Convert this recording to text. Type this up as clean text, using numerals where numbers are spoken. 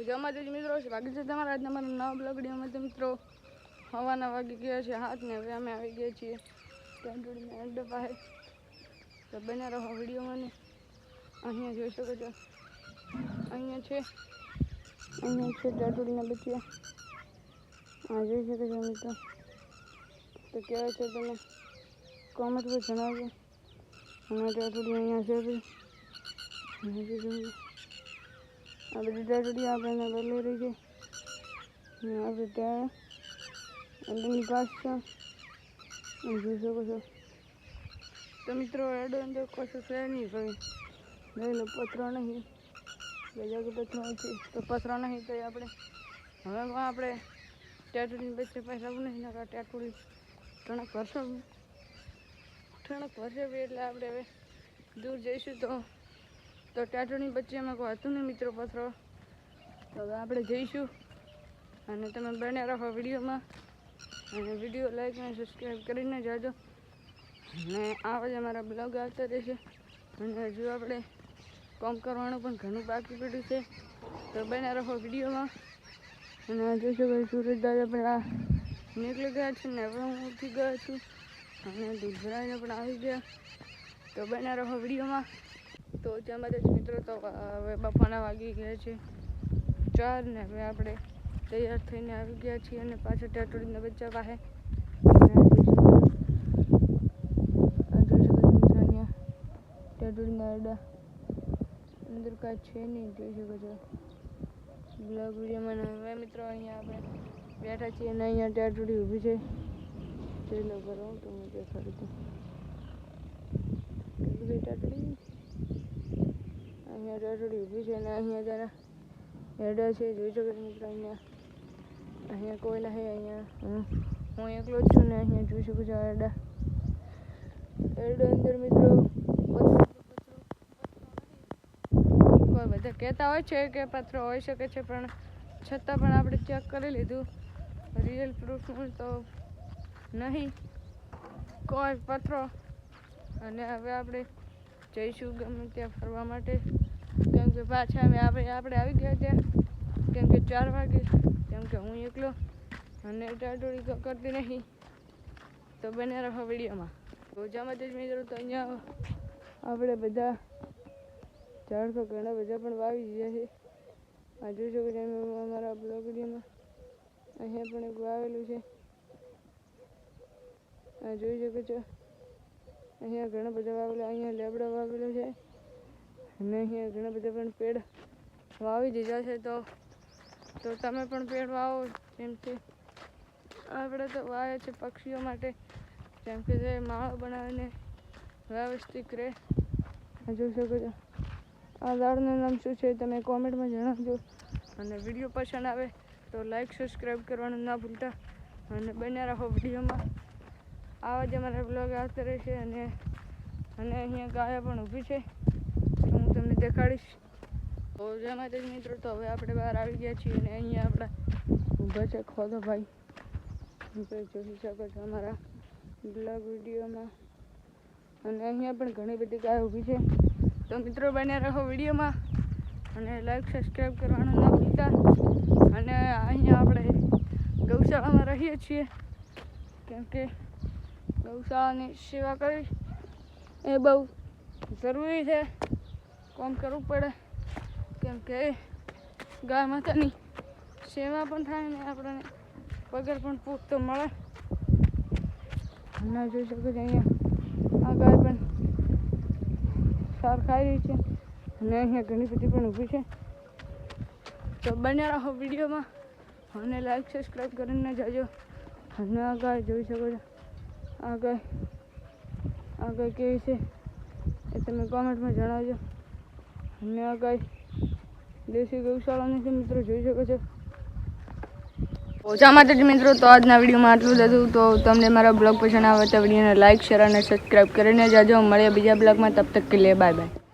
જમાતે જ મિત્રો સ્વાગત છે તમારા આજના મારા નવા બ્લોગ વિડીયોમાં. તો મિત્રો હવાના વાગી ગયા છે 7 ને હવે અમે આવી ગયા છીએ ટેન્ટુડીના અડ્ડા પાસે. તો બને રહો વિડીયોમાં ને અહીંયા જોઈ શકો છો. અહીંયા છે ટેન્ટુડીના બચ્ચા. આ જોઈ શકો છો મિત્રો. તો કેવા છે તમે કોમેન્ટ પર જણાવજો. અને ટેન્ટુડી અહીંયા છે ભાઈ. આ બધી ટેન્ટુડી આપણે લઈ રહી છે. આપણે ત્યાં અંદરની ઘાસ છે જોઈ શકો છો. તો મિત્રો એડો અંદર કશું છે નહીં ભાઈ. લઈ લો પથરો નહીં બીજા કે પથરો છે તો પથરો નહીં તો આપણે હવે આપણે ટેટુડી બચ્ચે પૈસા આવું નહીં નકા ટેટુડી ઠણક ભરશો એટલે આપણે હવે દૂર જઈશું તો ટેટુડી બચ્ચેમાં કોઈ હતું નહીં મિત્રો પથરો. તો હવે આપણે જઈશું અને તમે બન્યા રહો વિડીયોમાં અને વિડીયો લાઈક અને સબસ્ક્રાઈબ કરીને જાજો. અને આવા જ અમારા બ્લોગ આવતા રહેશે. અને હજુ આપણે કામ કરવાનું પણ ઘણું બાકી પડ્યું છે. તો બન્યા રહો વિડીયોમાં. અને જોઈ શકો સુરજ દાદા પણ આ નીકળી ગયા છે ને હવે હું ઉઠી ગયો છું અને દૂધ ભરાઈને પણ આવી ગયા. તો બન્યા રહો વિડીયોમાં. તો જમા જ મિત્રો તો હવે બપોરના વાગી ગયા છે 4 ને હવે આપણે તૈયાર થઈને આવી ગયા છીએ અને પાછા ટેટુડીના બચ્ચા પાસે. જોઈ શકો છો મિત્રો અહીંયા ટેટુડીના અડ્ડા અંદર કાંઈ છે નહીં જોઈ શકો છો બ્લોગ વિડીયોમાં. હવે મિત્રો અહીંયા આપણે બેઠા છીએ અને અહીંયા ટેટુડી ઊભી છે. જોઈ લો કરો તો હું દેખાડું છું ટેટુડી. અહીંયા ટેટુડી ઊભી છે અને અહીંયા જરા એડા છે જોઈ શકો છો મિત્રો. અહીંયા કોઈ નહીં. અહીંયા હું એકલો જ છું ને અહીંયા જોઈ શકો છો એડા અંદર મિત્રો કોઈ બધા કહેતા હોય છે કે પથરો હોઈ શકે છે પણ છતાં પણ આપણે ચેક કરી લીધું રિયલ પ્રૂફ તો નહીં કોઈ પથરો. અને હવે આપણે જઈશું ગમે ત્યાં ફરવા માટે કેમ કે પાછા આપણે આવી ગયા ત્યાં કેમ કે 4 વાગે કેમ કે હું એકલો અને ટાટોડી કરતી નહીં. તો બને રહો વિડીયોમાં. તો જામાં જ મિત્રો તો અહીંયા આપણે બધા ઝાડ તો ઘણા બધા પણ વાવી ગયા છે. આ જોઈ શકો છો અમારા બ્લોગ વિડીયોમાં. અહીંયા પણ એક વાવેલું છે. આ જોઈ શકો છો અહીંયા ઘણા બધા વાવેલા. અહીંયા લેબડા વાવેલો છે અને અહીંયા ઘણા બધા પણ પેડ વાવી દીધા છે. તો તમે પણ પેડ વાવો જેમ કે આપણે તો વાવે છે પક્ષીઓ માટે જેમ કે તે માળો બનાવીને વ્યવસ્થિત રહે. જોઈ શકો છો આ ઝાડનું નામ શું છે તમે કોમેન્ટમાં જણાવજો. અને વિડીયો પસંદ આવે તો લાઈક સબસ્ક્રાઈબ કરવાનું ના ભૂલતા. અને બન્યા રહો વિડીયોમાં. આવા જ અમારા બ્લોગ આવતા રહેશે. અને અહીંયા ગાય પણ ઊભી છે તો હું તમને દેખાડીશ. તો જેમાં જ મિત્રો તો હવે આપણે બહાર આવી ગયા છીએ અને અહીંયા આપણા ઊભા છે ખોદો ભાઈ જોઈ શકો છો અમારા બ્લોગ વિડીયોમાં. અને અહીંયા પણ ઘણી બધી ગાય ઊભી છે. તો મિત્રો બન્યા રહો વિડીયોમાં અને લાઈક સબસ્ક્રાઈબ કરવાનું ના ભૂલતા. અને અહીંયા આપણે ગૌશાળામાં રહીએ છીએ કેમ કે ગૌશાળાની સેવા કરવી એ બહુ જરૂરી છે. કામ કરવું પડે કેમ કે ગાય માતાની સેવા પણ થાય ને આપણને પગાર પણ પૂરતો મળે. અને જોઈ શકો છો અહીંયા આ ગાય પણ સાર ખાઈ રહી છે અને અહીંયા ઘણી બધી પણ ઊભી છે. તો બન્યા રહો વિડીયોમાં અને લાઈક સબસ્ક્રાઈબ કરીને જાજો. અને આ ગાય જોઈ શકો છો આ ગાય કેવી છે એ તમે કોમેન્ટમાં જણાવજો. અને આ ગાય દેશી ગૌશાળાની છે મિત્રો જોઈ શકો છો. ઓછા માટે જ મિત્રો તો આજના વિડીયોમાં આટલું જ હતું. તો તમને મારા બ્લોગ પસંદ આવે તો વિડીયોને લાઈક શેર અને સબસ્ક્રાઈબ કરીને જાજો. મળીએ બીજા બ્લોગમાં. તબ તક કે લીએ બાય બાય.